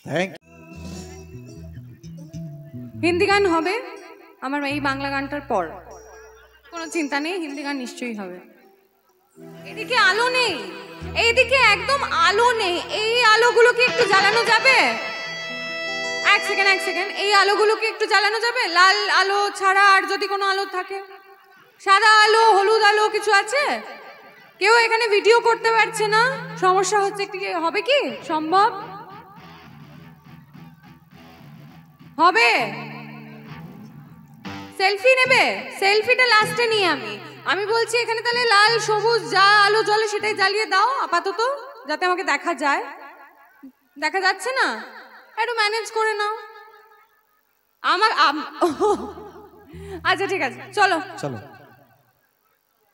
Thank Hindi গান হবে আমার এই বাংলা গানটার পর, কোনো চিন্তা নেই, হিন্দি গান নিশ্চয়ই হবে। এদিকে আলো নেই, এইদিকে একদম আলো নেই, এই আলোগুলোকে একটু জ্বালানো যাবে? এক সেকেন্ড, এই আলোগুলোকে একটু জ্বালানো যাবে? লাল আলো ছাড়া আর যদি কোনো আলো থাকে, সাদা আলো, হলুদ আলো কিছু আছে? কেউ এখানে ভিডিও করতে পারছে না, সমস্যা হচ্ছে, একটু হবে কি সম্ভব? হবে? সেলফি নেবে? সেলফিটা লাস্টে নিয়ে আমি বলছি এখানে তাহলে লাল সবুজ যা আলো জ্বলে সেটাই জ্বালিয়ে দাও আপাতত, যাতে আমাকে দেখা যায়। দেখা যাচ্ছে না? একটু ম্যানেজ করে নাও। আমার আচ্ছা ঠিক আছে, চলো চলো।